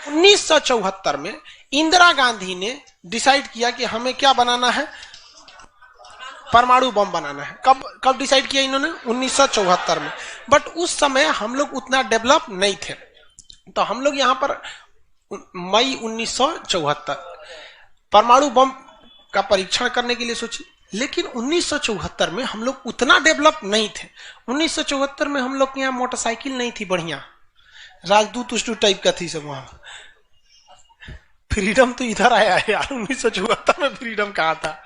1974 में इंदिरा गांधी ने डिसाइड किया कि हमें क्या बनाना है, परमाणु बम बनाना है। कब डिसाइड किया इन्होंने? 1974 में। बट उस समय हम लोग उतना डेवलप नहीं थे, तो हम लोग यहां पर मई 1974 परमाणु बम का परीक्षण करने के लिए सोचे। लेकिन 1974 में हम लोग उतना डेवलप नहीं थे। 1974 में हम लोग के यहाँ मोटरसाइकिल नहीं थी बढ़िया, राजदूत उष्टू टाइप का थी सब। वहां फ्रीडम तो इधर आया है यार, 1974 में फ्रीडम कहाँ था?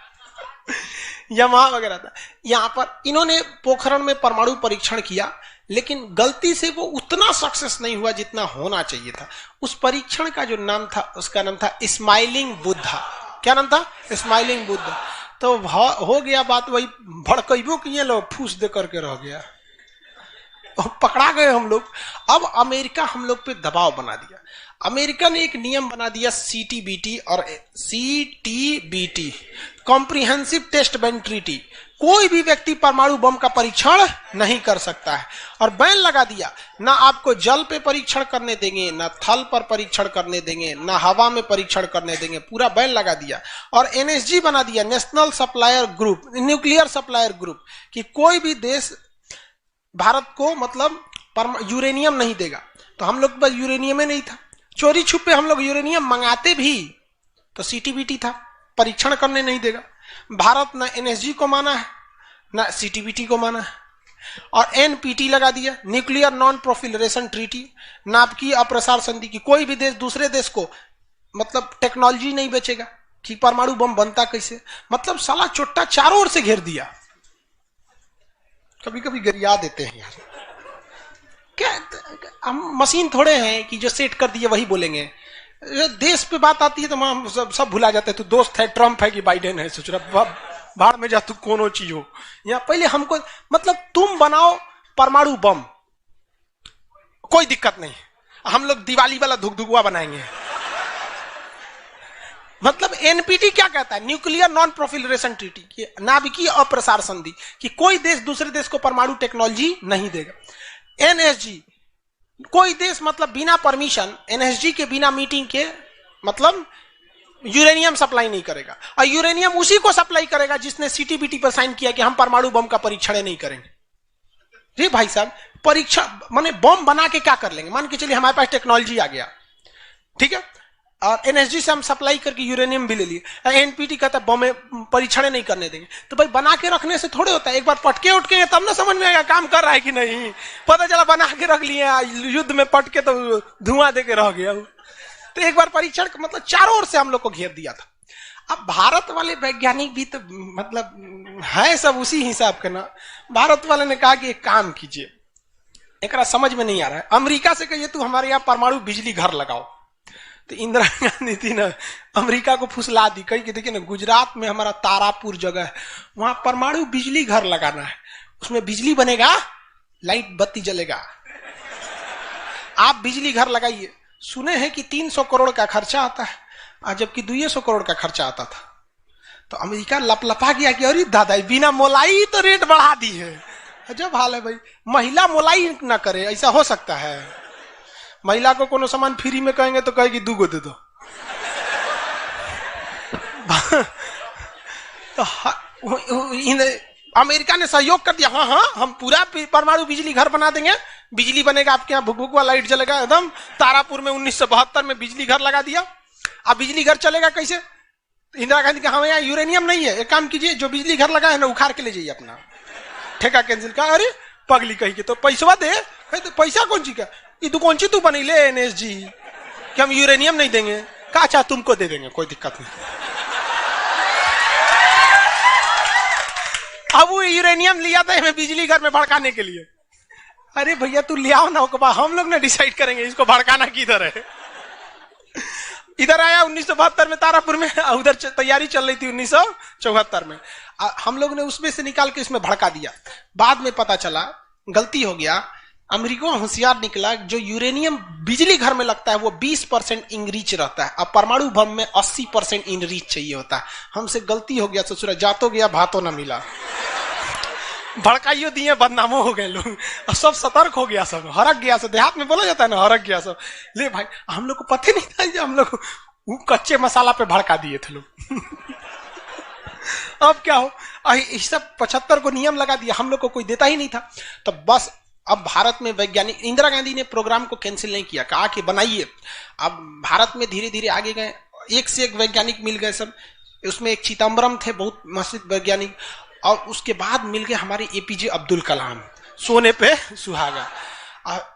यमहा वगैरह था। यहां पर इन्होंने पोखरण में परमाणु परीक्षण किया, लेकिन गलती से वो उतना सक्सेस नहीं हुआ जितना होना चाहिए था। उस परीक्षण का जो नाम था, उसका नाम था स्माइलिंग बुद्धा। क्या नाम था? स्माइलिंग बुद्धा। तो हो गया बात वही, भड़कइबो किए लोग, फूस दे करके रह गया, पकड़ा गए हम लोग। अब अमेरिका हम लोग पे दबाव बना दिया। अमेरिका ने एक नियम बना दिया, सीटीबीटी और CTBT, comprehensive test ban treaty. कोई भी व्यक्ति परमाणु बम का परीक्षण नहीं कर सकता है, और बैन लगा दिया। ना आपको जल पे परीक्षण करने देंगे, ना थल पर परीक्षण करने देंगे, ना हवा में परीक्षण करने देंगे, पूरा बैन लगा दिया। और एनएसजी बना दिया, national supplier group, nuclear supplier group, कि कोई भी देश भारत को मतलब यूरेनियम नहीं देगा। तो हम लोग बस यूरेनियम नहीं था, चोरी छुपे हम लोग यूरेनियम मंगाते भी तो सीटीबीटी था, परीक्षण करने नहीं देगा। भारत ना एनएसजी को माना है, ना सीटीबीटी को माना है। और एनपीटी लगा दिया, न्यूक्लियर नॉन प्रोफिलरेशन ट्रीटी, नाभिकीय अप्रसार संधि, की कोई भी देश दूसरे देश को मतलब टेक्नोलॉजी नहीं बेचेगा कि परमाणु बम बनता कैसे। मतलब साला चोट्टा चारों ओर से घेर दिया। कभी कभी गरिया देते हैं यार, क्या हम मशीन थोड़े हैं कि जो सेट कर दिए वही बोलेंगे। देश पे बात आती है तो हम सब भुला जाते हैं। तू दोस्त है ट्रंप है कि बाइडेन है, सोच रहा बाहर में जा, तू कोनो चीज हो। या पहले हमको मतलब तुम बनाओ परमाणु बम, कोई दिक्कत नहीं, हम लोग दिवाली वाला धुकधुकुआ बनाएंगे। मतलब एनपीटी क्या कहता है? न्यूक्लियर नॉन प्रोफिलरेशन ट्रीटी, नाभिकीय अप्रसार संधि, कि कोई देश दूसरे देश को परमाणु टेक्नोलॉजी नहीं देगा। एनएसजी, कोई देश मतलब बिना परमिशन, एनएसजी के बिना मीटिंग के मतलब यूरेनियम सप्लाई नहीं करेगा। और यूरेनियम उसी को सप्लाई करेगा जिसने सीटीबीटी पर साइन किया कि हम परमाणु बम का परीक्षण नहीं करेंगे। जी भाई साहब, परीक्षा माने बम बना के क्या कर लेंगे? मान के चलिए हमारे पास टेक्नोलॉजी आ गया, ठीक है, और एनएसजी से हम सप्लाई करके यूरेनियम भी ले लिए। एनपीटी कहता है बम परीक्षण नहीं करने देंगे। तो भाई बना के रखने से थोड़े होता है, एक बार पटके उठके तब ना समझ में आएगा काम कर रहा है कि नहीं। पता चला बना के रख लिए, युद्ध में पटके तो धुआं दे के रह गया। तो एक बार परीक्षण मतलब चारों ओर से हम लोग को घेर दिया था। अब भारत वाले वैज्ञानिक भी तो मतलब है सब उसी हिसाब के ना। भारत वाले ने कहा कि एक काम कीजिए, एक समझ में नहीं आ रहा है, अमेरिका से कहिए तू हमारे यहाँ परमाणु बिजली घर लगाओ। तो इंदिरा गांधी थी ना, अमेरिका को फुसला दी, कही कि देखिए ना गुजरात में हमारा तारापुर जगह है, वहां परमाणु बिजली घर लगाना है, उसमें बिजली बनेगा, लाइट बत्ती जलेगा, आप बिजली घर लगाइए। सुने हैं कि 300 करोड़ का खर्चा आता है, जबकि 200 करोड़ का खर्चा आता था। तो अमेरिका लपलपा गया कि अरे दादा बिना मोलाई तो रेट बढ़ा दी है। अजब हाल है भाई, महिला मोलाई ना करे, ऐसा हो सकता है? महिला को कोनो सामान फ्री में कहेंगे तो कहेगी 2 गो दे दो। तो अमेरिका ने सहयोग कर दिया, हाँ हम पूरा परमाणु बिजली घर बना देंगे, बिजली बनेगा, आपके यहाँ भुकभुकवा लाइट जलेगा एकदम। तारापुर में 1972 में बिजली घर लगा दिया। अब बिजली घर चलेगा कैसे? इंदिरा गांधी का हमें यहाँ यूरेनियम नहीं है, एक काम कीजिए, जो बिजली घर लगा है ना उखाड़ के ले जाइए, अपना ठेका कैंसिल का। अरे पगली कही के तो पैसा दे, तो पैसा कौन ची का, ये तू कौन सी तू बनी ले एनएसजी कि हम यूरेनियम नहीं देंगे, का चाह तुमको दे देंगे, कोई दिक्कत नहीं। अब वो यूरेनियम लिया था हमें बिजली घर में भड़काने के लिए। अरे भैया तू ले आओ ना, हम लोग ने डिसाइड करेंगे इसको भड़काना किधर है। इधर आया 1972 में तारापुर में, उधर तैयारी चल रही थी 1974 में। हम लोग ने उसमें से निकाल के इसमें भड़का दिया। बाद में पता चला गलती हो गया, अमेरिका होशियार निकला, जो यूरेनियम बिजली घर में लगता है वो 20% इनरिच रहता है, अब परमाणु बम में 80% इनरिच चाहिए होता है। हमसे गलती हो गया, ससुरा जातो गया भातो ना मिला। भड़काइयो दिए, बदनामो हो गए लोग, और सब सतर्क हो गया, सब हरक गया। सब देहात में बोला जाता है ना, हरक गया सब। ले भाई, हम लोग को पता नहीं था कि हम लोग वो कच्चे मसाला पे भड़का दिए थे लोग। अब क्या हो, इस सब 75 को नियम लगा दिया, हम लोग को कोई देता ही नहीं था। तो बस अब भारत में वैज्ञानिक, इंदिरा गांधी ने प्रोग्राम को कैंसिल नहीं किया, कहा कि बनाइए। अब भारत में धीरे धीरे आगे गए, एक से एक वैज्ञानिक मिल गए सब। उसमें एक चिदम्बरम थे, बहुत मशहूर वैज्ञानिक, और उसके बाद मिल गए हमारे एपीजे अब्दुल कलाम, सोने पे सुहागा।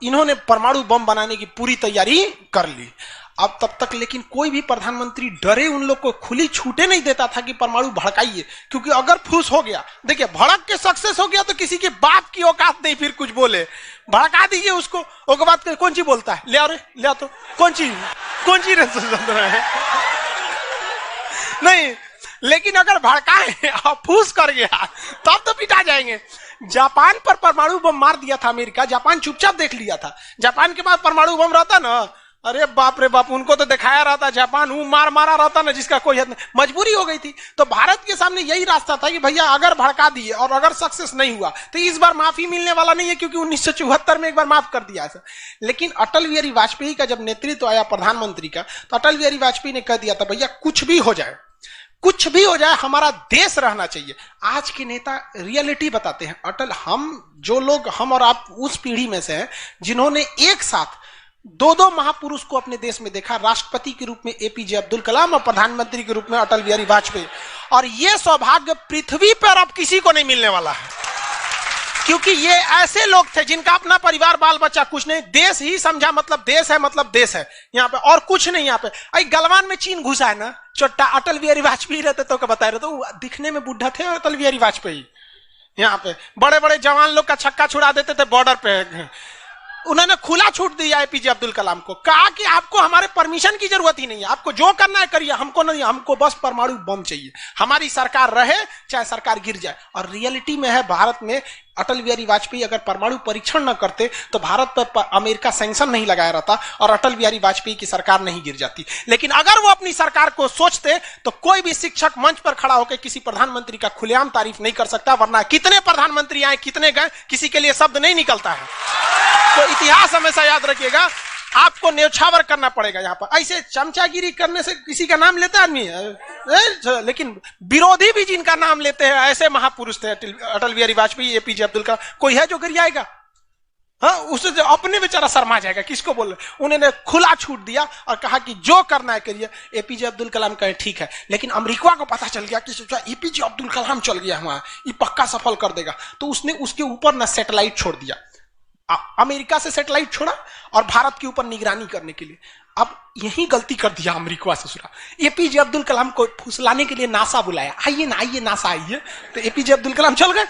इन्होंने परमाणु बम बनाने की पूरी तैयारी कर ली। अब तब तक लेकिन कोई भी प्रधानमंत्री डरे उन लोग को खुली छूटे नहीं देता था कि परमाणु भड़काइए, क्योंकि अगर फूस हो गया, देखिए भड़क के सक्सेस हो गया तो किसी के बाप की औकात नहीं फिर कुछ बोले। भड़का दीजिए उसको, उसके बाद कौन सी बोलता है, ले आओ रे, ले आओ तो कौन सी है नहीं। लेकिन अगर भड़काए और फूस कर गया तब तो पिटा जाएंगे। जापान पर परमाणु बम मार दिया था अमेरिका, जापान चुपचाप देख लिया था। जापान के पास परमाणु बम रहता ना, अरे बाप रे बाप, उनको तो दिखाया रहता जापान, वो मारा रहता ना जिसका कोई हद नहीं। मजबूरी हो गई थी। तो भारत के सामने यही रास्ता था कि भैया अगर भड़का दिए और अगर सक्सेस नहीं हुआ तो इस बार माफी मिलने वाला नहीं है, क्योंकि 1974 में एक बार माफ कर दिया था। लेकिन अटल बिहारी वाजपेयी का जब नेतृत्व आया प्रधानमंत्री का, तो अटल बिहारी वाजपेयी ने कह दिया था भैया कुछ भी हो जाए, कुछ भी हो जाए, हमारा देश रहना चाहिए। आज के नेता रियलिटी बताते हैं। अटल, हम और आप उस पीढ़ी में से हैं जिन्होंने एक साथ दो महापुरुष को अपने देश में देखा, राष्ट्रपति के रूप में एपीजे अब्दुल कलाम और प्रधानमंत्री के रूप में अटल बिहारी वाजपेयी। और यह सौभाग्य पृथ्वी पर अब किसी को नहीं मिलने वाला है, क्योंकि ये ऐसे लोग थे जिनका अपना परिवार बाल बच्चा कुछ नहीं, देश ही समझा मतलब देश है, मतलब देश है यहाँ पे, और कुछ नहीं। यहाँ पे गलवान में चीन घुसा है ना, चोट्टा अटल बिहारी वाजपेयी रहते तो बता रहे, तो दिखने में बुढ़ा थे अटल बिहारी वाजपेयी। यहाँ पे बड़े बड़े जवान लोग का छक्का छुड़ा देते थे बॉर्डर पे। उन्होंने खुला छूट दिया एपीजे अब्दुल कलाम को, कहा कि आपको हमारे परमिशन की जरूरत ही नहीं है, आपको जो करना है करिए, हमको नहीं, हमको बस परमाणु बम चाहिए, हमारी सरकार रहे चाहे सरकार गिर जाए। और रियलिटी में है, भारत में अटल बिहारी वाजपेयी अगर परमाणु परीक्षण न करते तो भारत पर अमेरिका सैंक्शन नहीं लगाया रहता और अटल बिहारी वाजपेयी की सरकार नहीं गिर जाती। लेकिन अगर वो अपनी सरकार को सोचते तो कोई भी शिक्षक मंच पर खड़ा होकर किसी प्रधानमंत्री का खुलेआम तारीफ नहीं कर सकता, वरना कितने प्रधानमंत्री आए, कितने गए, किसी के लिए शब्द नहीं निकलता है। तो इतिहास हमेशा याद रखिएगा, आपको न्यौछावर करना पड़ेगा। यहाँ पर ऐसे चमचागिरी करने से किसी का नाम लेता आदमी, लेकिन विरोधी भी जिनका नाम लेते हैं ऐसे महापुरुष थे अटल बिहारी वाजपेयी, एपीजे अब्दुल कलाम। कोई है जो गिर जाएगा? हाँ, उसे जो अपने बेचारा शर्मा जाएगा, किसको बोल रहे। उन्होंने खुला छूट दिया और कहा कि जो करना है करिए। एपीजे अब्दुल कलाम कहे ठीक है, लेकिन अमेरिका को पता चल गया कि सोचा एपीजे अब्दुल कलाम चल गया वहां, ये पक्का सफल कर देगा, तो उसने उसके ऊपर ना सैटेलाइट छोड़ दिया। अमेरिका से सैटेलाइट छोड़ा और भारत के ऊपर निगरानी करने के लिए। अब यही गलती कर दिया अमेरिका से सुना। एपीजे अब्दुल कलाम को फुसलाने के लिए नासा बुलाया, आइए ना, आइए नासा आइए। तो एपीजे अब्दुल कलाम चल गए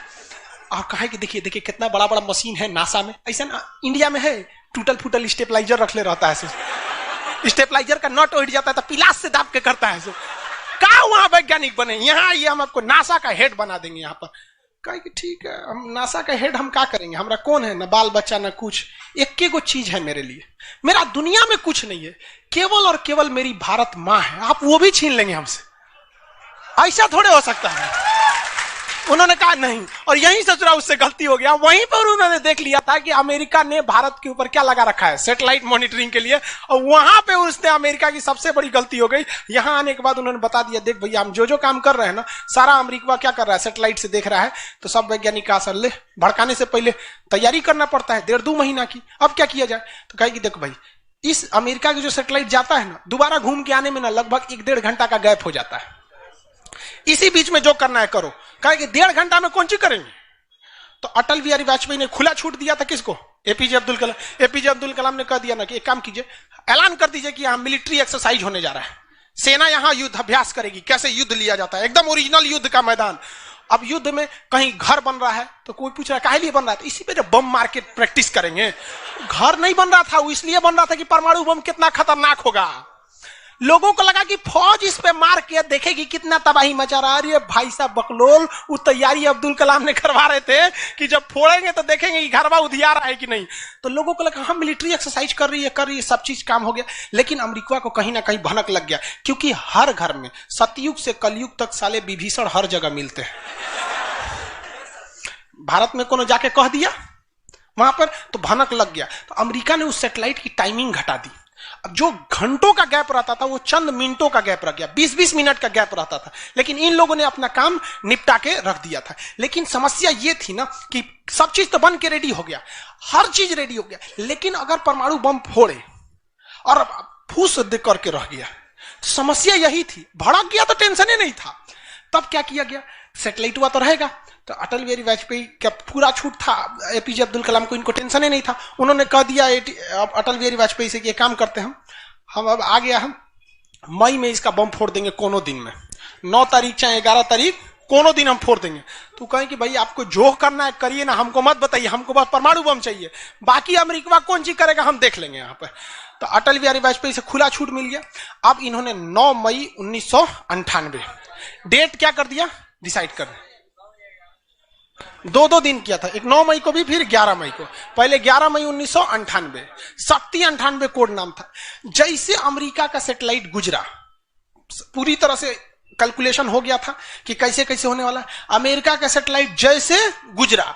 और कहा कि देखिए देखिए कितना बड़ा बड़ा मशीन है नासा में। ऐसा ना इंडिया में है, टूटल फूटल स्टेबलाइजर रख ले रहता है, स्टेबलाइजर का नट उठ जाता है तो पिलास से दाब के करता है। कहा वहां वैज्ञानिक बने, यहाँ आइए हम आपको नासा का हेड बना देंगे। यहाँ पर कहा कि ठीक है, हम नासा का हेड हम क्या करेंगे, हमारा कौन है, ना बाल बच्चा ना कुछ, एक को चीज है मेरे लिए, मेरा दुनिया में कुछ नहीं है, केवल और केवल मेरी भारत माँ है, आप वो भी छीन लेंगे हमसे, ऐसा थोड़े हो सकता है। उन्होंने कहा नहीं, और यहीं से चुरा उससे गलती हो गया। वहीं पर उन्होंने देख लिया था कि अमेरिका ने भारत के ऊपर क्या लगा रखा है, सैटेलाइट मॉनिटरिंग के लिए, और वहां पे उसने अमेरिका की सबसे बड़ी गलती हो गई। यहां आने के बाद उन्होंने बता दिया, देख भैया हम जो काम कर रहे हैं ना, सारा अमेरिका क्या कर रहा है, सैटेलाइट से देख रहा है। तो सब वैज्ञानिक का असर ले, भड़काने से पहले तैयारी करना पड़ता है 1.5-2 महीना की। अब क्या किया जाए, तो कहेगी देखो भाई, इस अमेरिका की जो सैटेलाइट जाता है ना, दोबारा घूम के आने में ना लगभग 1-1.5 घंटा का गैप हो जाता है। इसी बीच में जो करना है करो। कहा कि 1.5 घंटा में कौन सी करेंगे। तो अटल बिहारी वाजपेयी ने खुला छूट दिया था किसको, एपीजे अब्दुल कलाम। एपीजे अब्दुल कलाम ने कह दिया ना कि एक काम कीजिए, ऐलान कर दीजिए कि यहाँ मिलिट्री एक्सरसाइज होने जा रहा है, सेना यहाँ युद्ध अभ्यास करेगी, कैसे युद्ध लिया जाता है, एकदम ओरिजिनल युद्ध का मैदान। अब युद्ध में कहीं घर बन रहा है तो कोई पूछ रहा है काहे लिए बन रहा है, तो इसी पे जब बम मार के प्रैक्टिस करेंगे। घर नहीं बन रहा था, वो इसलिए बन रहा था कि परमाणु बम कितना खतरनाक होगा। लोगों को लगा कि फौज इस पे मार के देखेगी कितना तबाही मचा रहा है। अरे भाई साहब बकलोल, वो तैयारी अब्दुल कलाम ने करवा रहे थे कि जब फोड़ेंगे तो देखेंगे कि घरवा उधिया रहा है कि नहीं। तो लोगों को लगा हम मिलिट्री एक्सरसाइज कर रही है, सब चीज काम हो गया। लेकिन अमेरिका को कहीं ना कहीं भनक लग गया, क्योंकि हर घर में सतयुग से कलयुग तक साले विभीषण हर जगह मिलते हैं। भारत में कोनो जाके कह दिया वहां पर तो भनक लग गया, तो अमेरिका ने उस सैटेलाइट की टाइमिंग घटा दी। अब जो घंटों का गैप रहता था वो चंद मिनटों का गैप रह गया, 20-20 मिनट का गैप रहता था, लेकिन इन लोगों ने अपना काम निपटा के रख दिया था। लेकिन समस्या ये थी ना कि सब चीज तो बन के रेडी हो गया, हर चीज रेडी हो गया, लेकिन अगर परमाणु बम फोड़े और फूस करके रह गया, समस्या यही थी। भड़क गया तो टेंशन ही नहीं था। तब क्या किया गया, सैटेलाइट हुआ तो रहेगा, तो अटल बिहारी वाजपेयी का पूरा छूट था, एपीजे अब्दुल कलाम को इनको टेंशन ही नहीं था। उन्होंने कह दिया अटल बिहारी वाजपेयी से कि ये काम करते हैं हम अब आ गया, हम मई में इसका बम फोड़ देंगे कोनो दिन में, 9 तारीख चाहे 11 तारीख कोनो दिन हम फोड़ देंगे। तो कहें कि भाई आपको जो करना है करिए ना, हमको मत बताइए, हमको बस परमाणु बम चाहिए, बाकी अमेरिका कौन चीज करेगा हम देख लेंगे यहाँ पर। तो अटल बिहारी वाजपेयी से खुला छूट मिल गया। अब इन्होंने 9 मई 1998 डेट क्या कर दिया, डिसाइड कर, 2 दिन किया था, एक 9 मई को भी फिर 11 मई को। पहले 11 मई 1998 शक्ति 98 कोड नाम था। जैसे अमेरिका का सैटेलाइट गुजरा, पूरी तरह से कैलकुलेशन हो गया था कि कैसे कैसे होने वाला है। अमेरिका का सैटेलाइट जैसे गुजरा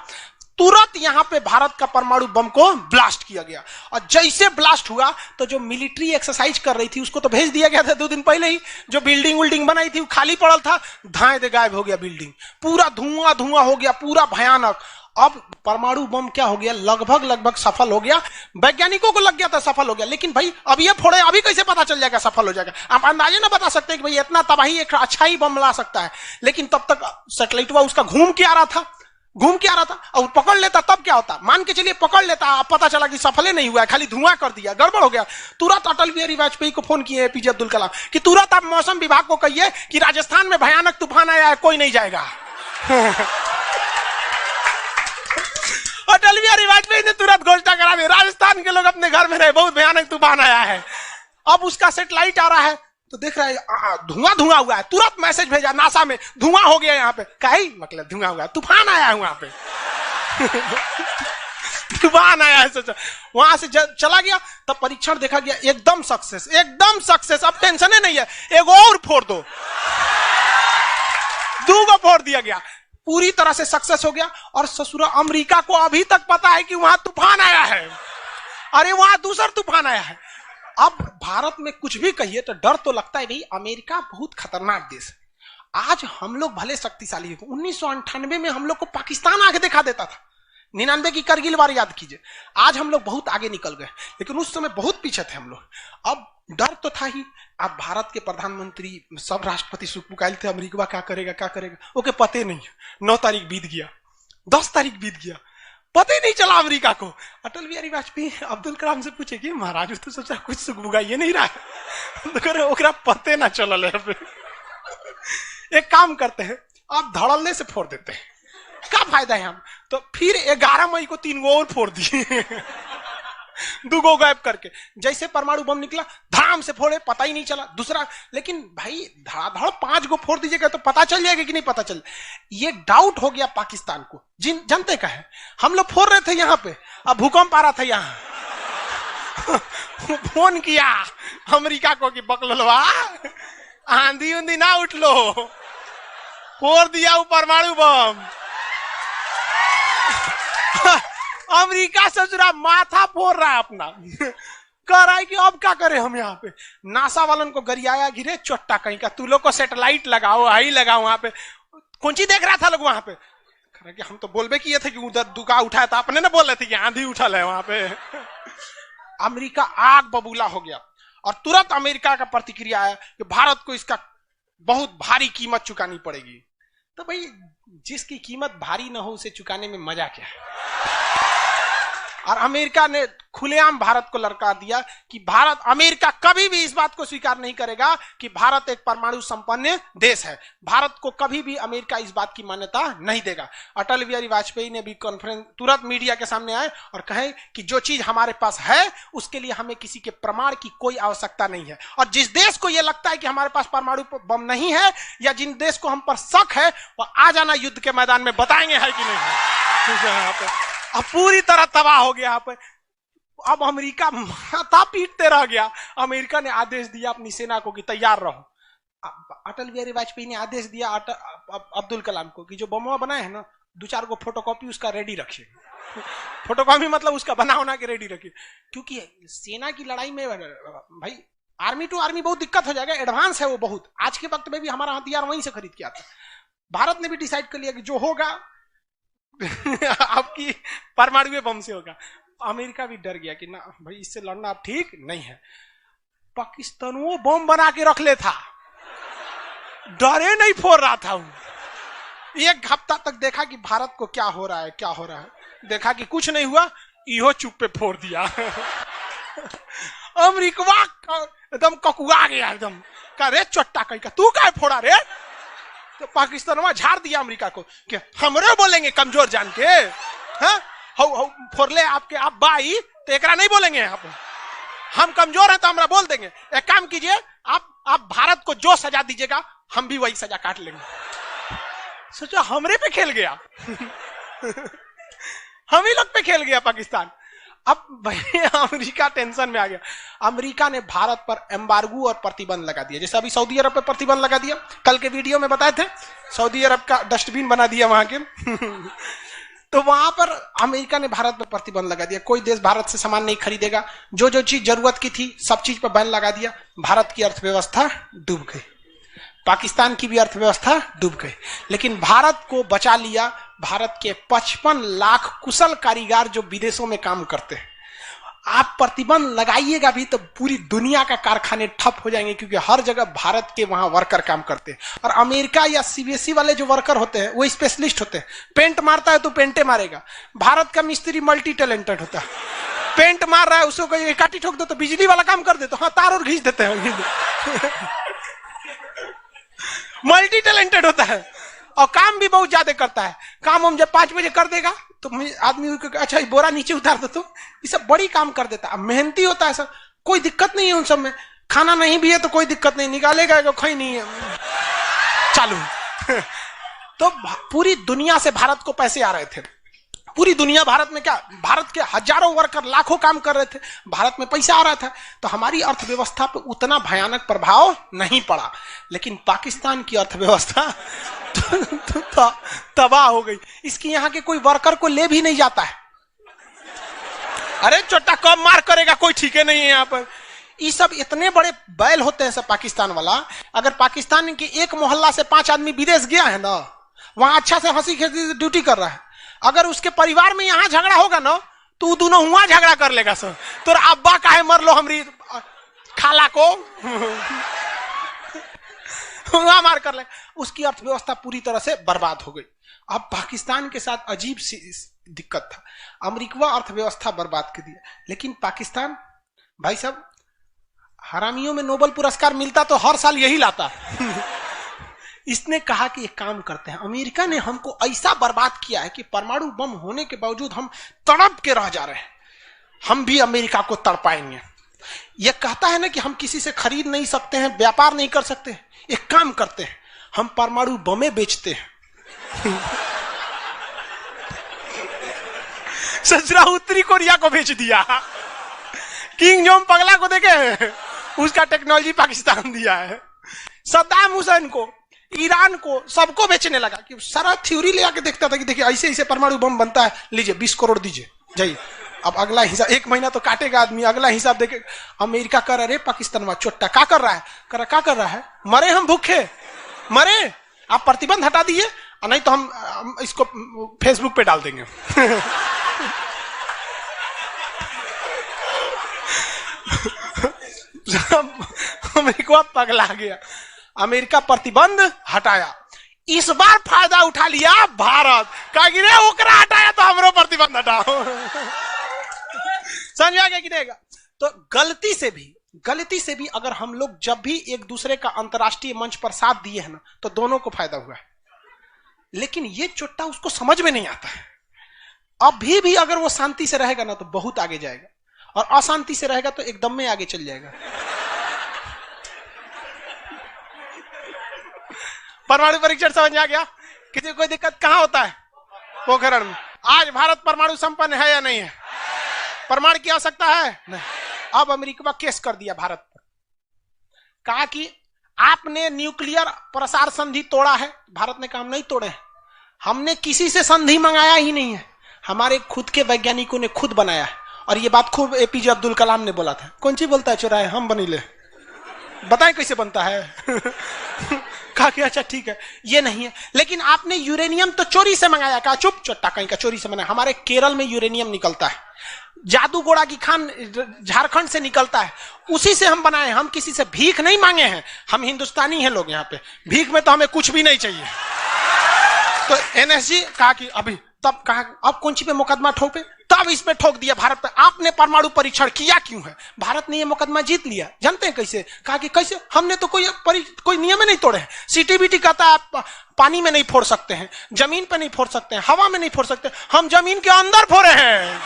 तुरंत यहां पे भारत का परमाणु बम को ब्लास्ट किया गया, और जैसे ब्लास्ट हुआ तो जो मिलिट्री एक्सरसाइज कर रही थी उसको तो भेज दिया गया था 2 दिन पहले ही। जो बिल्डिंग विल्डिंग बनाई थी वो खाली पड़ल था, धाए दे गायब हो गया बिल्डिंग, पूरा धुआं धुआं हो गया, पूरा भयानक। अब परमाणु बम क्या हो गया, लगभग सफल हो गया। वैज्ञानिकों को लग गया था सफल हो गया, लेकिन भाई अब ये फोड़े अभी कैसे पता चल जाएगा सफल हो जाएगा। आप अंदाजे ना बता सकते कि भाई इतना तबाही एक अच्छा ही बम ला सकता है। लेकिन तब तक सैटेलाइट उसका घूम के आ रहा था और पकड़ लेता तब क्या होता, मान के चलिए पकड़ लेता, अब पता चला कि सफल नहीं हुआ, खाली धुआं कर दिया, गड़बड़ हो गया। तुरंत अटल बिहारी वाजपेयी को फोन किए एपीजे अब्दुल कलाम कि तुरंत आप मौसम विभाग को कहिए कि राजस्थान में भयानक तूफान आया है, कोई नहीं जाएगा। अटल बिहारी वाजपेयी ने तुरंत घोषणा करा दी, राजस्थान के लोग अपने घर में रहे, बहुत भयानक तूफान आया है। अब उसका सैटेलाइट आ रहा है तो देख रहा है धुआं हुआ है, तुरंत मैसेज भेजा नासा में, धुआं हो गया यहाँ पे। कहीं मतलब धुआं हुआ, तूफान आया है वहां पे। तूफान आया है, सोचा वहां से चला गया, तब परीक्षण देखा गया, एकदम सक्सेस। अब टेंशन ही नहीं है, एक और फोड़ दो, 2 को फोड़ दिया गया, पूरी तरह से सक्सेस हो गया। और ससुरा अमेरिका को अभी तक पता है कि वहां तूफान आया है, अरे वहां दूसरा तूफान आया है। अब भारत में कुछ भी कहिए तो डर तो लगता है, भाई अमेरिका बहुत खतरनाक देश है। आज हम लोग भले शक्तिशाली हो, 1998 में हम लोग को पाकिस्तान आगे दिखा देता था, 99 की करगिल वार याद कीजिए। आज हम लोग बहुत आगे निकल गए, लेकिन उस समय बहुत पीछे थे हम लोग। अब डर तो था ही। अब भारत के प्रधानमंत्री सब राष्ट्रपति सुखपुकाइल थे, अमेरिका क्या करेगा ओके पते नहीं। 9 तारीख बीत गया, 10 तारीख बीत गया, पता ही नहीं चला अमेरिका को। अटल बिहारी वाजपेयी अब्दुल कलाम से पूछे कि महाराज तो सोचा कुछ सुखबुगाइए नहीं रहा, तो ओकरा पते ना चलल है। एक काम करते हैं, आप धड़ल्ले से फोड़ देते हैं, क्या फायदा है हम। तो फिर 11 मई को 3 गो और फोड़ दिए, 2 गो गायब करके। जैसे परमाणु बम निकला धाम से फोड़े, पता ही नहीं चला दूसरा। लेकिन भाई धड़ाधड़ 5 गो फोड़ दीजिएगा तो पता चल जाएगा कि नहीं पता चल। ये डाउट हो गया पाकिस्तान को, जनते का है। हम लोग फोड़ रहे थे यहाँ पे, अब भूकंप आ रहा था यहाँ। फोन किया अमेरिका को कि बकलवा आंधी उंधी ना उठ लो, फोड़ दिया वो परमाणु बम। अमेरिका ससुरा माथा फोड़ रहा है अपना, कह रहा है कि अब क्या करें हम। यहाँ पे नासा वालन को गरियाया, गिरे चोट्टा कहीं का, तू लोग को सैटेलाइट लगाओ, हाई लगाओ। वहां पे कौन ची देख रहा था लोग वहां पे, कि हम तो बोलबे किए थे कि उधर दुका उठाया था, अपने ना बोल रहे थे कि आंधी उठल है वहां पे। अमेरिका आग बबूला हो गया, और तुरंत अमेरिका का प्रतिक्रिया आया कि भारत को इसका बहुत भारी कीमत चुकानी पड़ेगी। तो भाई जिसकी कीमत भारी ना हो उसे चुकाने में मजा क्या है। और अमेरिका ने खुलेआम भारत को लड़का दिया कि अमेरिका कभी भी इस बात को स्वीकार नहीं करेगा कि भारत एक परमाणु संपन्न देश है। भारत को कभी भी अमेरिका इस बात की मान्यता नहीं देगा। अटल बिहारी वाजपेयी ने भी कॉन्फ्रेंस तुरंत मीडिया के सामने आए और कहे कि जो चीज हमारे पास है उसके लिए हमें किसी के प्रमाण की कोई आवश्यकता नहीं है, और जिस देश को यह लगता है कि हमारे पास परमाणु बम नहीं है या जिन देश को हम पर शक है वो आ जाना युद्ध के मैदान में, बताएंगे है कि नहीं है। अब पूरी तरह तबाह हो गया यहाँ पे। अब अमेरिका माथा पीटते रह गया। अमेरिका ने आदेश दिया अपनी सेना को कि तैयार रहो। अटल बिहारी वाजपेयी ने आदेश दिया अब्दुल कलाम को कि जो बम बनाए हैं ना दो चार को फोटोकॉपी उसका रेडी रखिए। फोटोकॉपी मतलब उसका बना के रेडी रखिए, क्योंकि सेना की लड़ाई में भाई आर्मी टू आर्मी बहुत दिक्कत हो जाएगा, एडवांस है वो बहुत। आज के वक्त में भी हमारा हथियार वहीं से खरीद के आता है। भारत ने भी डिसाइड कर लिया कि जो होगा आपकी परमाणु बम से होगा। अमेरिका भी डर गया कि ना भाई इससे लड़ना अब ठीक नहीं है। पाकिस्तान वो बम बना के रख ले था, डरे नहीं फोड़ रहा था। एक हफ्ता तक देखा कि भारत को क्या हो रहा है क्या हो रहा है, देखा कि कुछ नहीं हुआ, इहो चुप पे फोड़ दिया। अमेरिका एकदम ककुआ गया, एकदम का रे चट्टा कहीं का तू क्या फोड़ा रे। तो पाकिस्तान वहां झाड़ दिया अमेरिका को कि हमरे बोलेंगे कमजोर जान के, हाँ फोड़ ले आपके आप बाई तो एकरा नहीं बोलेंगे, हम कमजोर हैं तो हमरा बोल देंगे। एक काम कीजिए, आप भारत को जो सजा दीजिएगा हम भी वही सजा काट लेंगे। सोचा हमरे पे खेल गया। हम ही लोग पे खेल गया पाकिस्तान। अब भाई अमेरिका टेंशन में आ गया। अमेरिका ने भारत पर एम्बार्गो और प्रतिबंध लगा दिया, जैसे अभी सऊदी अरब पे प्रतिबंध लगा दिया, कल के वीडियो में बताए थे, सऊदी अरब का डस्टबिन बना दिया वहां के। तो वहां पर अमेरिका ने भारत पर प्रतिबंध लगा दिया, कोई देश भारत से सामान नहीं खरीदेगा, जो जो चीज जरूरत की थी सब चीज पर बैन लगा दिया। भारत की अर्थव्यवस्था डूब गई, पाकिस्तान की भी अर्थव्यवस्था डूब गई, लेकिन भारत को बचा लिया भारत के 55 लाख कुशल कारीगर जो विदेशों में काम करते हैं। आप प्रतिबंध लगाइएगा भी तो पूरी दुनिया का कारखाने ठप हो जाएंगे, क्योंकि हर जगह भारत के वहां वर्कर काम करते हैं। और अमेरिका या सीबीएसई वाले जो वर्कर होते हैं वो स्पेशलिस्ट होते हैं, पेंट मारता है तो पेंटे मारेगा। भारत का मिस्त्री मल्टी टैलेंटेड होता है, पेंट मार रहा है उसको काटी ठोक दो तो बिजली वाला काम कर दे, तो हाँ तार और घींच देते हैं। मल्टी टैलेंटेड होता है और काम भी बहुत ज्यादा करता है। काम हम जब 5 बजे कर देगा तो आदमी अच्छा बोरा नीचे उतार दो, तो ये सब बड़ी काम कर देता है, मेहनती होता है सब, कोई दिक्कत नहीं है उन सब में। खाना नहीं भी है तो कोई दिक्कत नहीं, निकालेगा तो खई नहीं है, चालू। तो पूरी दुनिया से भारत को पैसे आ रहे थे, पूरी दुनिया भारत में क्या, भारत के हजारों वर्कर लाखों काम कर रहे थे, भारत में पैसा आ रहा था, तो हमारी अर्थव्यवस्था पे उतना भयानक प्रभाव नहीं पड़ा। लेकिन पाकिस्तान की अर्थव्यवस्था तबाह हो गई। इसकी यहां के कोई वर्कर को ले भी नहीं जाता है। अरे चोटा कब मार करेगा कोई ठीक है नहीं है यहाँ पर। ये सब इतने बड़े बैल होते हैं सब पाकिस्तान वाला। अगर पाकिस्तान के एक मोहल्ला से 5 आदमी विदेश गया है ना, वहां अच्छा से हंसी खेती ड्यूटी कर रहा है, अगर उसके परिवार में यहां झगड़ा होगा ना तो दोनों वहां झगड़ा कर लेगा सर, तो अब्बा काहे मर लो हमरी खाला को वहां मार कर ले। उसकी अर्थव्यवस्था पूरी तरह से बर्बाद हो गई। अब पाकिस्तान के साथ अजीब सी दिक्कत था, अमेरिका अर्थव्यवस्था बर्बाद कर दिया, लेकिन पाकिस्तान भाई साहब हरामियों में नोबेल पुरस्कार मिलता तो हर साल यही लाता। इसने कहा कि एक काम करते हैं, अमेरिका ने हमको ऐसा बर्बाद किया है कि परमाणु बम होने के बावजूद हम तड़प के रह जा रहे हैं, हम भी अमेरिका को तड़पाएंगे। यह कहता है ना कि हम किसी से खरीद नहीं सकते हैं, व्यापार नहीं कर सकते, एक काम करते हैं हम परमाणु बमें बेचते हैं। ससुरा उत्तरी कोरिया को बेच दिया, किंग जोंग पगला को देखे उसका टेक्नोलॉजी पाकिस्तान दिया है, सद्दाम हुसैन को, ईरान को, सबको बेचने लगा कि सारा थ्योरी ले आके देखता था कि देखिए ऐसे ऐसे परमाणु बम बनता है, लीजिए 20 करोड़ दीजिए जाइए। अब अगला हिसाब 1 महीना तो काटेगा आदमी, अगला हिसाब देखे। अमेरिका कर रहा है पाकिस्तान में चोट्टा क्या कर रहा है, क्या कर रहा है, मरे हम भूखे मरे, आप प्रतिबंध हटा दीजिए नहीं तो हम इसको फेसबुक पे डाल देंगे। अमेरिका पगला गया, अमेरिका प्रतिबंध हटाया। इस बार फायदा उठा लिया भारत, कहा कि रे ओकरा हटाया तो हमरो प्रतिबंध हटाओ। समझ आ गया कि देगा। तो गलती से भी अगर हम लोग जब भी एक दूसरे का अंतर्राष्ट्रीय मंच पर साथ दिए हैं ना तो दोनों को फायदा हुआ है, लेकिन ये चुट्टा उसको समझ में नहीं आता है। अभी भी अगर वो शांति से रहेगा ना तो बहुत आगे जाएगा, और अशांति से रहेगा तो एकदम में आगे चल जाएगा। परमाणु परीक्षण समझ में आ गया? किसी कोई दिक्कत कहां होता है? पोखरण में। आज भारत परमाणु संपन्न है या नहीं है? परमाणु की आवश्यकता है नहीं। अब अमेरिका केस कर दिया भारत पर, कहा कि आपने न्यूक्लियर प्रसार संधि तोड़ा है। भारत ने कहा हम नहीं तोड़े हैं, हमने किसी से संधि मंगाया ही नहीं है, हमारे खुद के वैज्ञानिकों ने खुद बनाया है। और ये बात खूब एपीजे अब्दुल कलाम ने बोला था। कौन सी बोलता है चौराहे हम बनीले, बताएं कैसे बनता है। कहा कि अच्छा ठीक है, ये नहीं है। लेकिन आपने यूरेनियम तो चोरी से मंगाया, कहा चुप चट्टा कहीं का, चोरी से मंगाया। हमारे केरल में यूरेनियम निकलता है, जादूगोड़ा की खान झारखंड से निकलता है, उसी से हम बनाए। हम किसी से भीख नहीं मांगे हैं, हम हिंदुस्तानी हैं लोग, यहाँ पे भीख में तो हमें कुछ भी नहीं चाहिए। तो एनएसजी कहा कि अभी, तब कहा अब कौन सी पे मुकदमा ठोके, तब इस पे ठोक दिया भारत पे। आपने परमाणु परीक्षण किया क्यों है? भारत ने ये मुकदमा जीत लिया। जानते हैं कैसे? कहा कि कैसे, हमने तो कोई नियम नहीं तोड़े हैं। सीटीबीटी कहता है आप पानी में नहीं फोड़ सकते हैं, जमीन पे नहीं फोड़ सकते हैं, हवा में नहीं फोड़ सकते, हम जमीन के अंदर फोड़े हैं।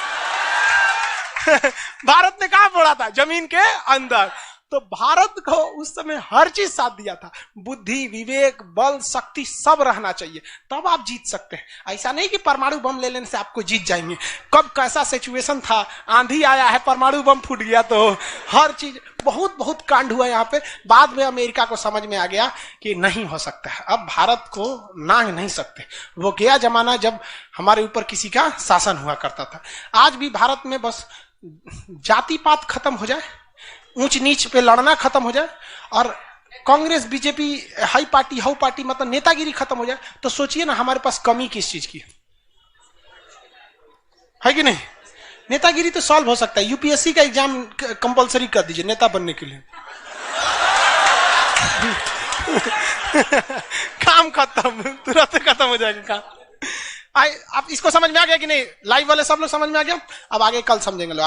भारत ने कहा फोड़ा था? जमीन के अंदर। तो भारत को उस समय हर चीज साथ दिया था, बुद्धि, विवेक, बल, शक्ति सब रहना चाहिए, तब आप जीत सकते हैं। ऐसा नहीं कि परमाणु बम ले लेने से आपको जीत जाएंगे। कब कैसा सिचुएशन था, आंधी आया है, परमाणु बम फूट गया, तो हर चीज बहुत बहुत कांड हुआ यहाँ पे। बाद में अमेरिका को समझ में आ गया कि नहीं हो सकता है, अब भारत को नांग नहीं सकते। वो गया जमाना जब हमारे ऊपर किसी का शासन हुआ करता था। आज भी भारत में बस जाति पात खत्म हो जाए, ऊंच नीच पे लड़ना खत्म हो जाए, और Congress BJP high party how party मतलब नेतागिरी खत्म हो जाए, तो सोचिए ना हमारे पास कमी किस चीज की है कि नहीं? नेतागिरी तो सॉल्व हो सकता है। यूपीएससी का एग्जाम कंपलसरी कर दीजिए नेता बनने के लिए। काम खत्म, तुरंत खत्म हो जाएगा काम। आप इसको समझ में आ गया कि नहीं? लाइव वाले सब लोग समझ में आ गया? अब आगे कल समझेंगे लोग।